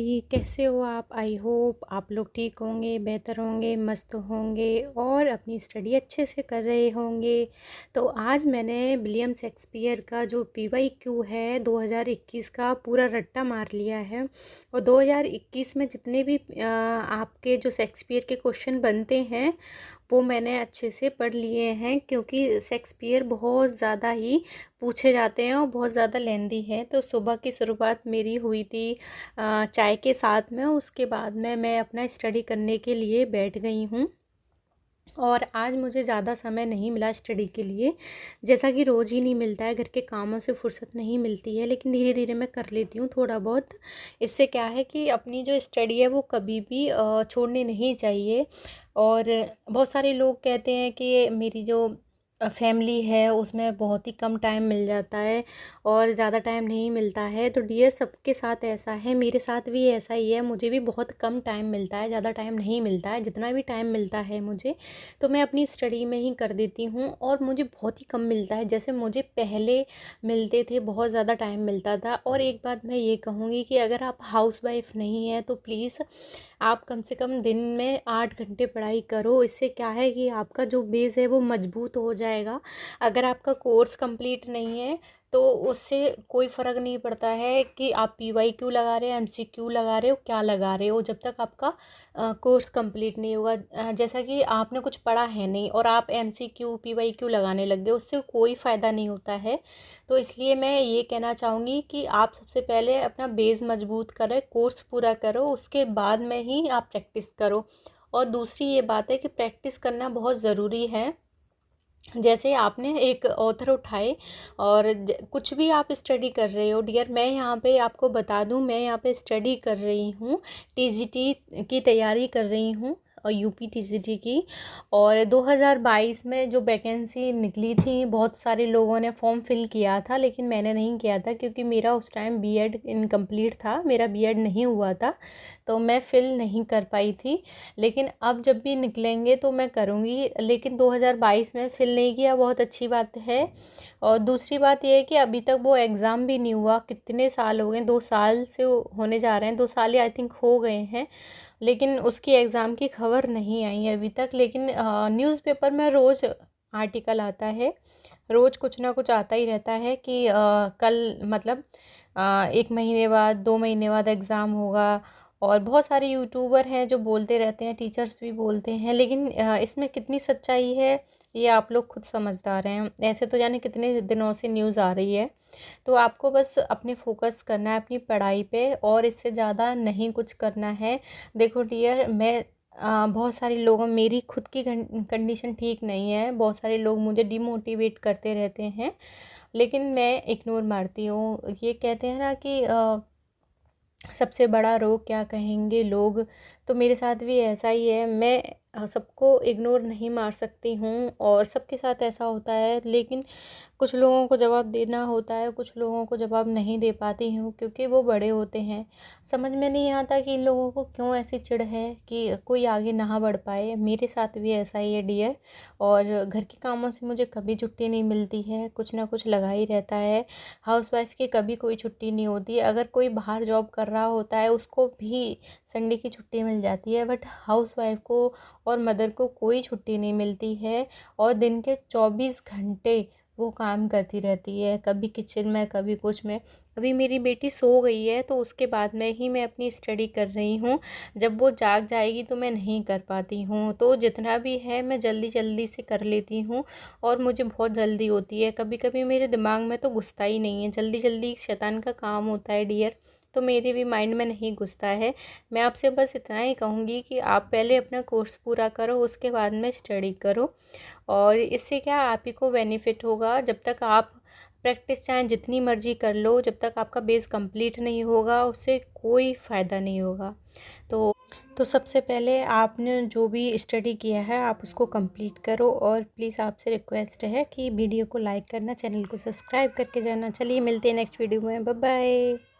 जी, कैसे हो आप? आई होप आप लोग ठीक होंगे, बेहतर होंगे, मस्त होंगे और अपनी स्टडी अच्छे से कर रहे होंगे। तो आज मैंने विलियम शेक्सपियर का जो पीवाईक्यू है 2021 का पूरा रट्टा मार लिया है। और 2021 में जितने भी आपके जो शेक्सपियर के क्वेश्चन बनते हैं वो मैंने अच्छे से पढ़ लिए हैं, क्योंकि शेक्सपियर बहुत ज़्यादा ही पूछे जाते हैं और बहुत ज़्यादा लेंदी है। तो सुबह की शुरुआत मेरी हुई थी चाय के साथ में। उसके बाद में मैं अपना स्टडी करने के लिए बैठ गई हूँ। और आज मुझे ज़्यादा समय नहीं मिला स्टडी के लिए, जैसा कि रोज़ ही नहीं मिलता है, घर के कामों से फुर्सत नहीं मिलती है, लेकिन धीरे धीरे मैं कर लेती हूँ थोड़ा बहुत। इससे क्या है कि अपनी जो स्टडी है वो कभी भी छोड़नी नहीं चाहिए। और बहुत सारे लोग कहते हैं कि मेरी जो फैमिली है उसमें बहुत ही कम टाइम मिल जाता है और ज़्यादा टाइम नहीं मिलता है। तो डियर, सबके साथ ऐसा है, मेरे साथ भी ऐसा ही है। मुझे भी बहुत कम टाइम मिलता है, ज़्यादा टाइम नहीं मिलता है। जितना भी टाइम मिलता है मुझे, तो मैं अपनी स्टडी में ही कर देती हूँ। और मुझे बहुत ही कम मिलता है, जैसे मुझे पहले मिलते थे बहुत ज़्यादा टाइम मिलता था। और एक बात मैं ये कहूँगी कि अगर आप हाउसवाइफ नहीं हैं तो प्लीज़ आप कम से कम दिन में 8 घंटे पढ़ाई करो। इससे क्या है कि आपका जो बेस है वो मजबूत हो जाएगा। अगर आपका कोर्स कंप्लीट नहीं है तो उससे कोई फ़र्क नहीं पड़ता है कि आप पीवाईक्यू लगा रहे हो, एमसीक्यू लगा रहे हो, क्या लगा रहे हो, जब तक आपका कोर्स कंप्लीट नहीं होगा। जैसा कि आपने कुछ पढ़ा है नहीं और आप एमसीक्यू पीवाईक्यू लगाने लग गए, उससे कोई फ़ायदा नहीं होता है। तो इसलिए मैं ये कहना चाहूँगी कि आप सबसे पहले अपना बेस मजबूत करें, कोर्स पूरा करो, उसके बाद में ही आप प्रैक्टिस करो। और दूसरी ये बात है कि प्रैक्टिस करना बहुत ज़रूरी है। जैसे आपने एक ऑथर उठाए और कुछ भी आप स्टडी कर रहे हो डियर, मैं यहाँ पे आपको बता दूँ, मैं यहाँ पे स्टडी कर रही हूँ, टीजीटी की तैयारी कर रही हूँ और यूपी टीजीटी की। और 2022 में जो वैकेंसी निकली थी, बहुत सारे लोगों ने फॉर्म फिल किया था, लेकिन मैंने नहीं किया था क्योंकि मेरा उस टाइम बीएड इनकम्प्लीट था, मेरा बीएड नहीं हुआ था, तो मैं फिल नहीं कर पाई थी। लेकिन अब जब भी निकलेंगे तो मैं करूँगी, लेकिन 2022 में फ़िल नहीं किया, बहुत अच्छी बात है। और दूसरी बात यह है कि अभी तक वो एग्ज़ाम भी नहीं हुआ। कितने साल हो गए, 2 साल से होने जा रहे हैं, 2 साल आई थिंक हो गए हैं, लेकिन उसकी एग्ज़ाम की खबर नहीं आई है अभी तक। लेकिन न्यूज़पेपर में रोज़ आर्टिकल आता है, रोज़ कुछ ना कुछ आता ही रहता है कि कल मतलब 1 महीने बाद, 2 महीने बाद एग्ज़ाम होगा। और बहुत सारे यूट्यूबर हैं जो बोलते रहते हैं, टीचर्स भी बोलते हैं, लेकिन इसमें कितनी सच्चाई है ये आप लोग खुद समझदार हैं। ऐसे तो जाने कितने दिनों से न्यूज़ आ रही है। तो आपको बस अपने फोकस करना है अपनी पढ़ाई पे, और इससे ज़्यादा नहीं कुछ करना है। देखो डियर, मैं बहुत सारे लोगों, मेरी खुद की कंडीशन ठीक नहीं है, बहुत सारे लोग मुझे डिमोटिवेट करते रहते हैं, लेकिन मैं इग्नोर मारती हूँ। ये कहते हैं ना कि सबसे बड़ा रोग क्या कहेंगे लोग, तो मेरे साथ भी ऐसा ही है। मैं सबको इग्नोर नहीं मार सकती हूँ और सबके साथ ऐसा होता है, लेकिन कुछ लोगों को जवाब देना होता है, कुछ लोगों को जवाब नहीं दे पाती हूँ क्योंकि वो बड़े होते हैं। समझ में नहीं आता कि इन लोगों को क्यों ऐसी चिढ़ है कि कोई आगे ना बढ़ पाए। मेरे साथ भी ऐसा ही है डियर। और घर के कामों से मुझे कभी छुट्टी नहीं मिलती है, कुछ ना कुछ लगा ही रहता है। हाउसवाइफ की कभी कोई छुट्टी नहीं होती। अगर कोई बाहर जॉब कर रहा होता है उसको भी संडे की छुट्टी मिल जाती है, बट हाउसवाइफ को और मदर को कोई छुट्टी नहीं मिलती है। और दिन के 24 घंटे वो काम करती रहती है, कभी किचन में, कभी कुछ में। अभी मेरी बेटी सो गई है तो उसके बाद में ही मैं अपनी स्टडी कर रही हूँ। जब वो जाग जाएगी तो मैं नहीं कर पाती हूँ। तो जितना भी है मैं जल्दी जल्दी से कर लेती हूँ और मुझे बहुत जल्दी होती है। कभी कभी मेरे दिमाग में तो घुसता ही नहीं है, जल्दी जल्दी शैतान का काम होता है डियर, तो मेरे भी माइंड में नहीं घुसता है। मैं आपसे बस इतना ही कहूँगी कि आप पहले अपना कोर्स पूरा करो, उसके बाद में स्टडी करो। और इससे क्या आप ही को बेनिफिट होगा। जब तक आप प्रैक्टिस चाहे जितनी मर्जी कर लो, जब तक आपका बेस कंप्लीट नहीं होगा उससे कोई फ़ायदा नहीं होगा। तो सबसे पहले आपने जो भी स्टडी किया है आप उसको कंप्लीट करो। और प्लीज़ आपसे रिक्वेस्ट है कि वीडियो को लाइक करना, चैनल को सब्सक्राइब करके जाना। चलिए मिलते हैं नेक्स्ट वीडियो में, बाय बाय।